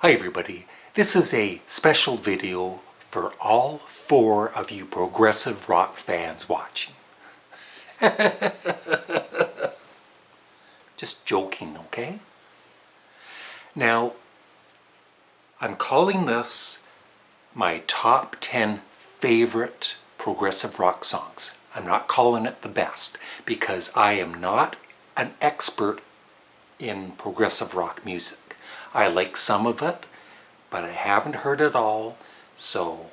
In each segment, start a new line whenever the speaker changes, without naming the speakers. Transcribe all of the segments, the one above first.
Hi everybody, this is a special video for all 4 of you progressive rock fans watching. Just joking, okay? Now, I'm calling this my top 10 favorite progressive rock songs. I'm not calling it the best because I am not an expert in progressive rock music. I like some of it, but I haven't heard it all, so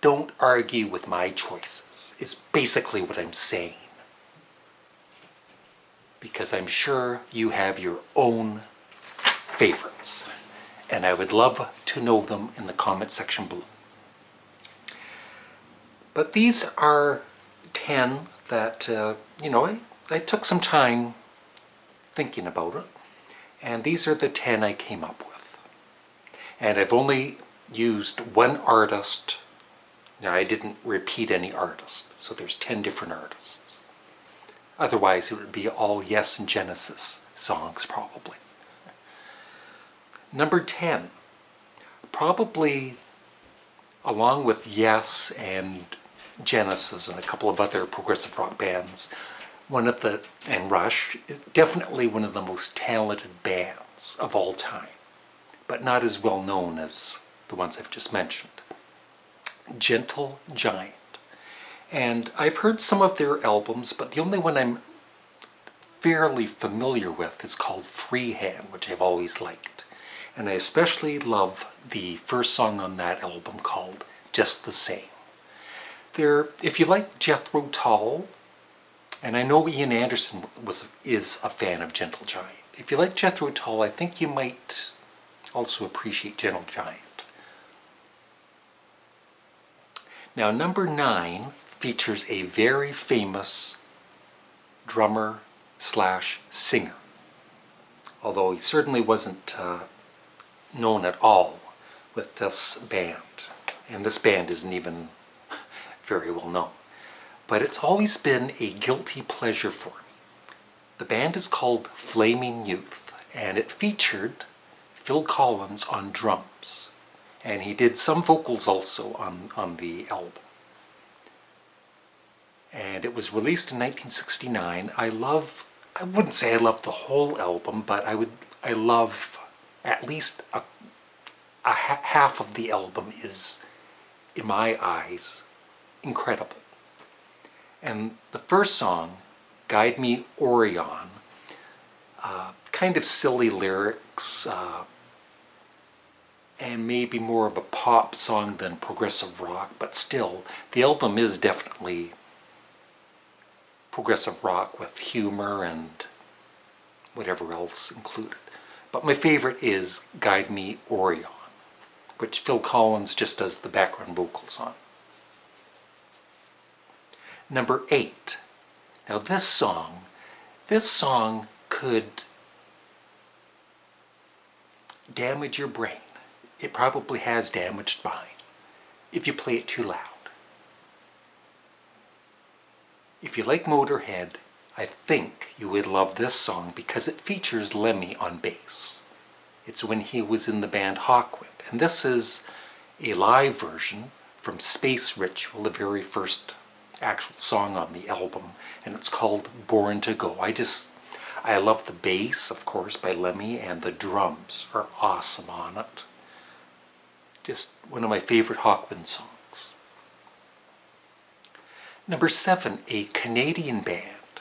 don't argue with my choices, is basically what I'm saying. Because I'm sure you have your own favorites, and I would love to know them in the comment section below. But these are 10 that, I took some time thinking about it, and these are the 10 I came up with. And I've only used one artist. Now, I didn't repeat any artist, so there's 10 different artists. Otherwise, it would be all Yes and Genesis songs, probably. Number 10, probably along with Yes and Genesis and a couple of other progressive rock bands, and Rush, is definitely one of the most talented bands of all time, but not as well known as the ones I've just mentioned. Gentle Giant. And I've heard some of their albums, but the only one I'm fairly familiar with is called Freehand, which I've always liked. And I especially love the first song on that album called Just the Same. If you like Jethro Tull, and I know Ian Anderson is a fan of Gentle Giant. If you like Jethro Tull, I think you might also appreciate Gentle Giant. Now, number 9 features a very famous drummer slash singer, although he certainly wasn't known at all with this band, and this band isn't even very well known. But it's always been a guilty pleasure for me. The band is called Flaming Youth, and it featured Phil Collins on drums, and he did some vocals also on the album. And it was released in 1969. I wouldn't say I love the whole album, but I love at least half of the album is, in my eyes, incredible. And the first song, Guide Me Orion, kind of silly lyrics, and maybe more of a pop song than progressive rock, but still, the album is definitely progressive rock with humor and whatever else included. But my favorite is Guide Me Orion, which Phil Collins just does the background vocals on. Number 8. Now this song could damage your brain. It probably has damaged mine if you play it too loud. If you like Motorhead, I think you would love this song because it features Lemmy on bass. It's when he was in the band Hawkwind, and this is a live version from Space Ritual, the very first actual song on the album, and it's called Born to Go. I love the bass, of course, by Lemmy, and the drums are awesome on it. Just one of my favorite Hawkwind songs. Number 7, a Canadian band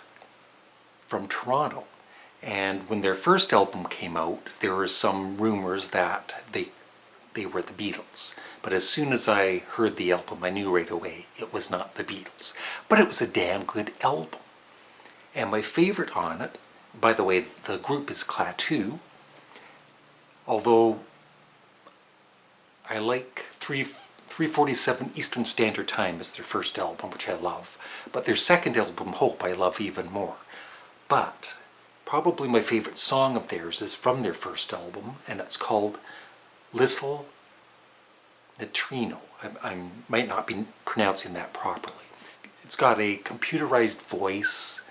from Toronto, and when their first album came out, there were some rumors that they were the Beatles. But as soon as I heard the album, I knew right away it was not the Beatles. But it was a damn good album. And my favorite on it, by the way, the group is Klaatu, although I like 3:47 Eastern Standard Time as their first album, which I love. But their second album, Hope, I love even more. But probably my favorite song of theirs is from their first album, and it's called Little Neutrino. I might not be pronouncing that properly. It's got a computerized voice.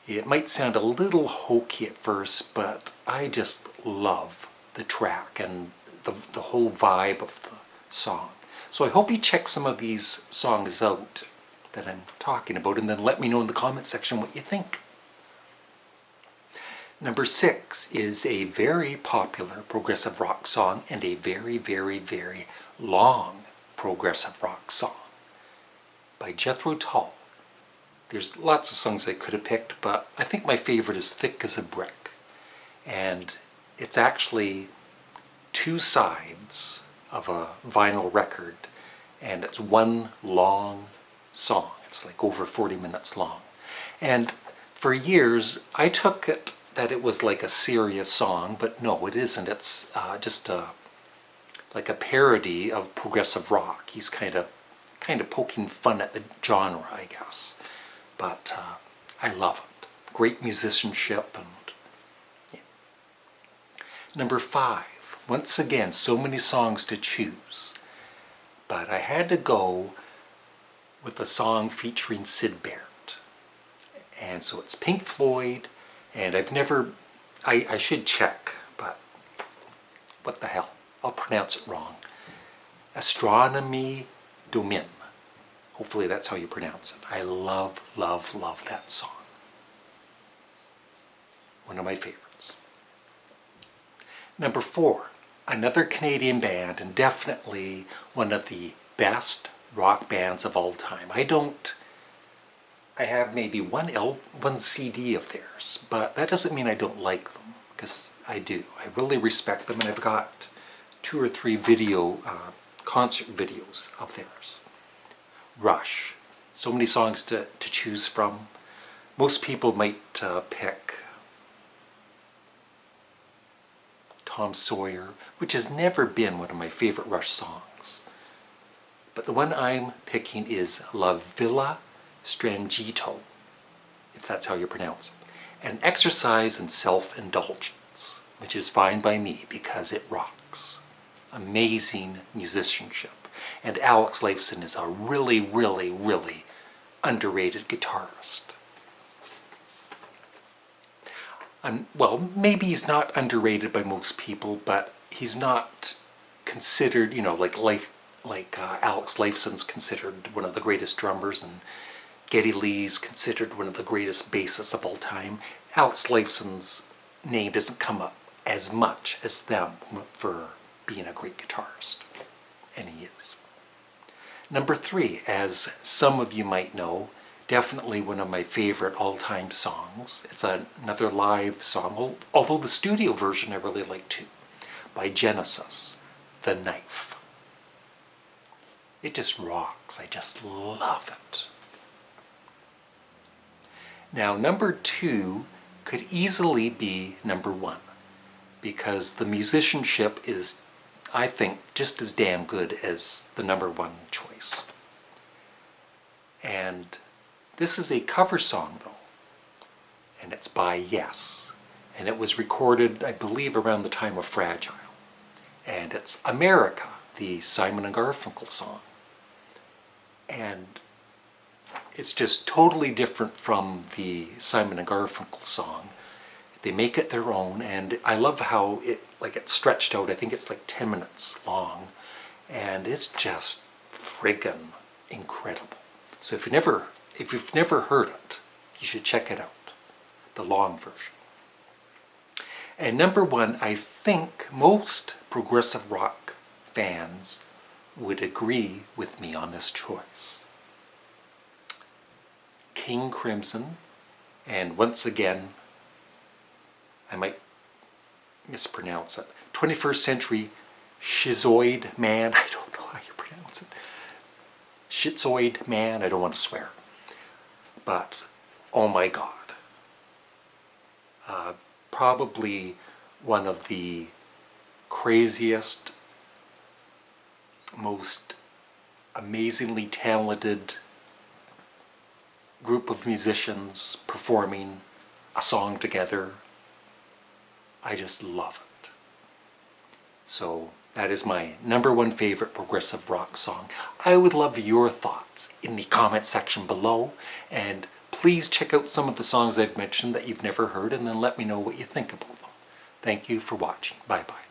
It might sound a little hokey at first, but I just love the track and the whole vibe of the song. So I hope you check some of these songs out that I'm talking about, and then let me know in the comment section what you think. Number 6 is a very popular progressive rock song and a very, very, very long progressive rock song by Jethro Tull. There's lots of songs I could have picked, but I think my favorite is Thick as a Brick. And it's actually 2 sides of a vinyl record, and it's one long song. It's like over 40 minutes long. And for years, I took it that it was like a serious song, but no, it isn't. It's just like a parody of progressive rock. He's kind of poking fun at the genre, I guess. But I love it. Great musicianship. And yeah. Number 5. Once again, so many songs to choose, but I had to go with a song featuring Syd Barrett. And so it's Pink Floyd, and I should check, but what the hell, I'll pronounce it wrong. Astronomie Domin. Hopefully that's how you pronounce it. I love, love, love that song. One of my favorites. Number 4, another Canadian band, and definitely one of the best rock bands of all time. I have maybe one CD of theirs, but that doesn't mean I don't like them, because I do. I really respect them, and I've got 2 or 3 concert videos of theirs. Rush. So many songs to choose from. Most people might pick Tom Sawyer, which has never been one of my favorite Rush songs. But the one I'm picking is La Villa Strangito, if that's how you pronounce it. An exercise in self-indulgence, which is fine by me because it rocks. Amazing musicianship. And Alex Lifeson is a really, really, really underrated guitarist. Well, maybe he's not underrated by most people, but he's not considered, like Alex Lifeson's considered one of the greatest drummers, and Geddy Lee's considered one of the greatest bassists of all time. Alex Lifeson's name doesn't come up as much as them for being a great guitarist, and he is. Number 3, as some of you might know, definitely one of my favorite all-time songs. It's another live song, although the studio version I really like too, by Genesis, The Knife. It just rocks. I just love it. Now, number 2 could easily be number 1, because the musicianship is, I think, just as damn good as the number 1 choice. And this is a cover song, though, and it's by Yes. And it was recorded, I believe, around the time of Fragile. And it's America, the Simon and Garfunkel song. And it's just totally different from the Simon and Garfunkel song. They make it their own, and I love how it's stretched out. I think it's like 10 minutes long, and it's just friggin' incredible. So if you've never heard it, you should check it out, the long version. And number 1, I think most progressive rock fans would agree with me on this choice. King Crimson, and once again, I might mispronounce it, 21st Century Schizoid Man, I don't know how you pronounce it, Schizoid Man, I don't want to swear, but oh my God, probably one of the craziest, most amazingly talented group of musicians performing a song together. I just love it. So that is my number 1 favorite progressive rock song. I would love your thoughts in the comment section below, and please check out some of the songs I've mentioned that you've never heard, and then let me know what you think about them. Thank you for watching. Bye-bye.